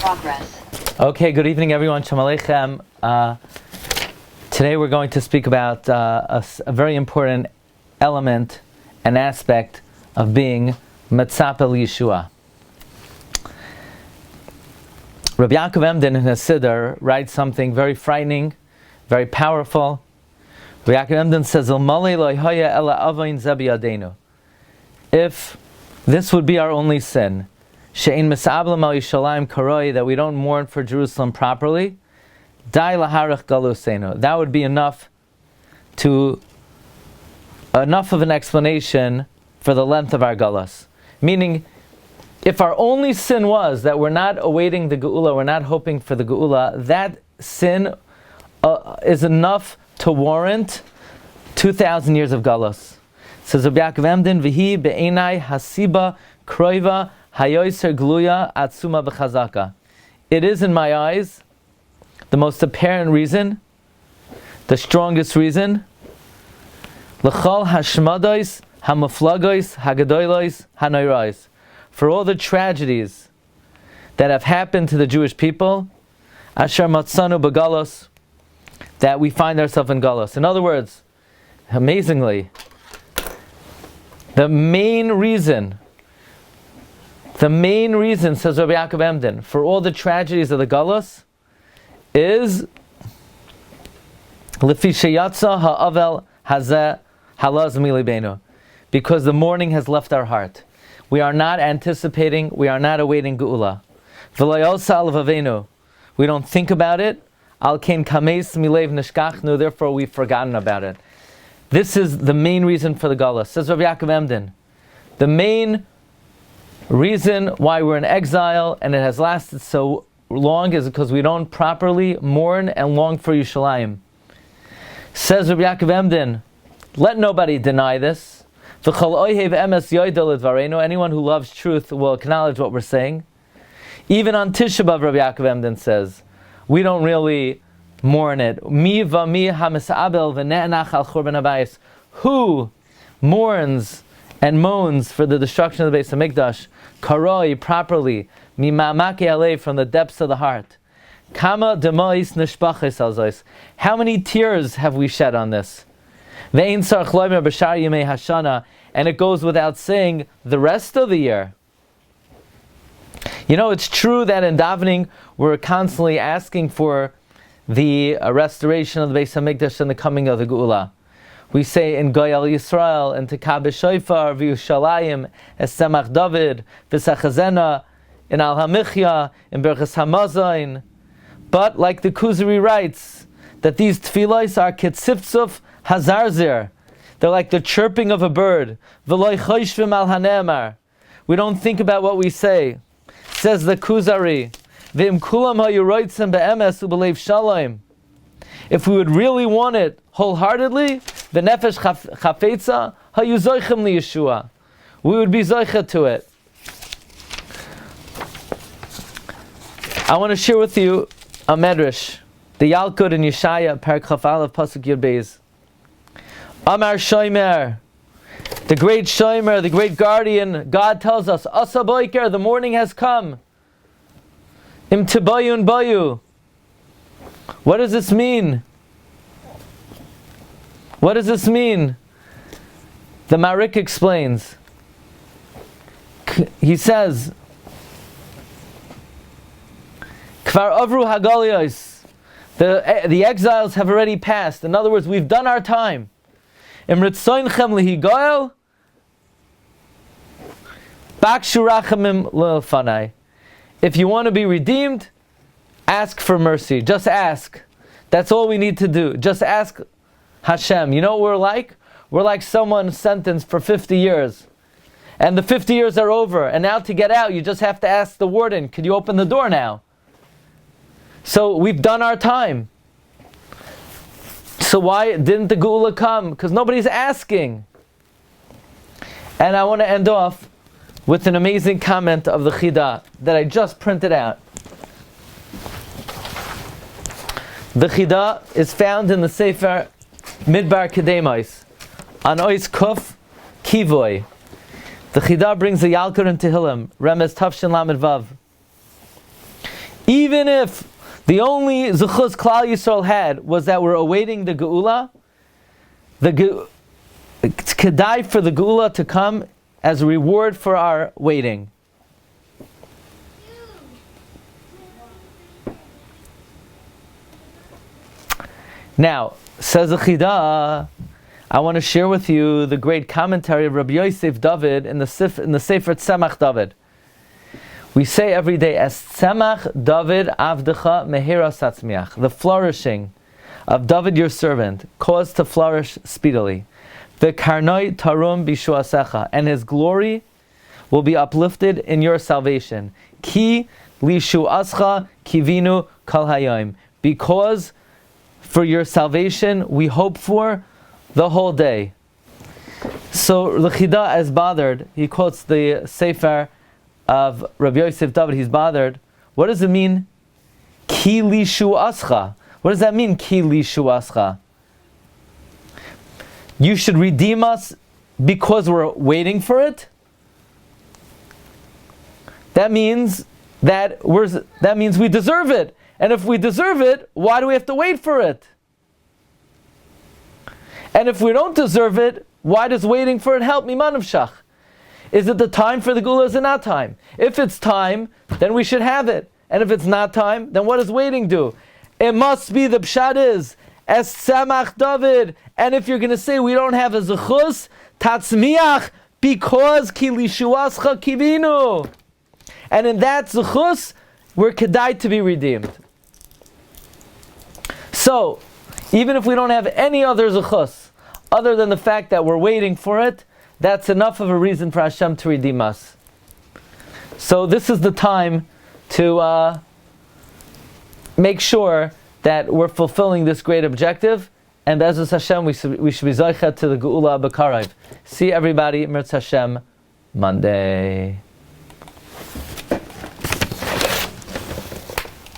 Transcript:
progress. Okay, good evening everyone. Shalom Aleichem. Today we're going to speak about a very important element and aspect of being Metzapeh Yeshua. Rabbi Yaakov Emden in his Siddur writes something very frightening, very powerful. Rabbi Yaakov Emden says, if this would be our only sin, that we don't mourn for Jerusalem properly, that would be enough of an explanation for the length of our Galus. Meaning, if our only sin was that we're not awaiting the Geula, we're not hoping for the Geula, that sin is enough to warrant 2,000 years of Galus. Says Rabbi Yaakov Emden, V'hi be'enai hasiba kroiva hayoser gluya atzuma b'chazaka. It is in my eyes the most apparent reason, the strongest reason, l'chol hashmadois hamuflagois hagadolos hanoirais, for all the tragedies that have happened to the Jewish people, asher matzanu b'galos, that we find ourselves in Galus. In other words, amazingly, the main reason, says Rabbi Yaakov Emden, for all the tragedies of the Galus is Lefi sheyatza ha'avel hazeh halaz milibenu, because the mourning has left our heart. We are not anticipating, we are not awaiting Geula. V'lo yosa alvavenu, we don't think about it. Al kein kameis milev nishkachnu, therefore we've forgotten about it. This is the main reason for the Galus. Says Rabbi Yaakov Emden, the main reason why we're in exile and it has lasted so long is because we don't properly mourn and long for Yerushalayim. Says Rabbi Yaakov Emden, let nobody deny this. Anyone who loves truth will acknowledge what we're saying. Even on Tisha B'Av, Rabbi Yaakov Emden says, we don't really mourn it. Who mourns and moans for the destruction of the Beis Hamikdash? Karoi, properly, from the depths of the heart. Kama demois nishpaches alzois. How many tears have we shed on this? Ve'ein sarach loimer b'shar yemei hashana, and it goes without saying the rest of the year. You know, it's true that in davening we're constantly asking for the restoration of the Beis Hamikdash and the coming of the Geula. We say in Goyal Yisrael, and Tekabeh Shofar, V'Yushalayim, Esemach David, V'Sachazena, in Al Hamichya, in Berchas Hamazayin. But like the Kuzari writes, that these tefillos are ketziftzuf hazarzir. They're like the chirping of a bird. V'loi choshvim al hanemar. We don't think about what we say. Says the Kuzari, V'im kulam ha'yuroitzim be'emes u'belev shalom. If we would really want it wholeheartedly, the nefesh chafetza ha'yuzoichem li Yeshua, we would be zoicha to it. I want to share with you a medrash, the Yalkut in Yeshaya, Perek Chaf Aleph, Pasuk Yud Beis. Amar Shomer, the great Shomer, the great guardian, God tells us, Asa boiker, the morning has come. Im tibayun bayu. What does this mean? What does this mean? The Marik explains. He says, Kvar avru hagaliyos. The exiles have already passed. In other words, we've done our time. Im ritzoinchem lihigoel, bakshu rachamim lilfanai. If you want to be redeemed, ask for mercy. Just ask. That's all we need to do. Just ask Hashem. You know what we're like? We're like someone sentenced for 50 years. And the 50 years are over. And now to get out, you just have to ask the warden, could you open the door now? So we've done our time. So why didn't the Geula come? Because nobody's asking. And I want to end off with an amazing comment of the Chida that I just printed out. The Chida is found in the Sefer Midbar Kedemais, on Ois Kuf Kivoy. The Chida brings the Yalkut in Tehillim, Remez Tafshin Lamed Vav. Even if the only Zechus Klal Yisrael had was that we're awaiting the Geula, it's kedai for the Geula to come as a reward for our waiting. Now, says the Chida, I want to share with you the great commentary of Rabbi Yosef David in the Sefer Tzemach David. We say every day, as Tzemach David Avdecha Mehira Satzmiach, the flourishing of David your servant caused to flourish speedily. The Karnoi Tarum Bishuasecha, and his glory will be uplifted in your salvation. Ki Lishuascha Kivinu Kal Hayom, because for your salvation we hope for the whole day. So the Chida is bothered. He quotes the Sefer of Rabbi Yosef David. He's bothered. What does it mean? Ki Lishuascha. What does that mean? Ki Lishuascha. You should redeem us because we're waiting for it. That means we deserve it. And if we deserve it, why do we have to wait for it? And if we don't deserve it, why does waiting for it help? Miman Shach. Is it the time for the Geula? Is it not time? If it's time, then we should have it. And if it's not time, then what does waiting do? It must be, the pshat is, as Tzemach David. And if you're going to say we don't have a Zechus, Tatzmiach, because Ki Lishuascha Kivinu. And in that Zechus, we're kedai to be redeemed. So, even if we don't have any other Zechus, other than the fact that we're waiting for it, that's enough of a reason for Hashem to redeem us. So this is the time to make sure that we're fulfilling this great objective, and Be'ezus Hashem, we should be Zocheh to the Geula B'Karayv. See everybody, Mirz Hashem, Monday.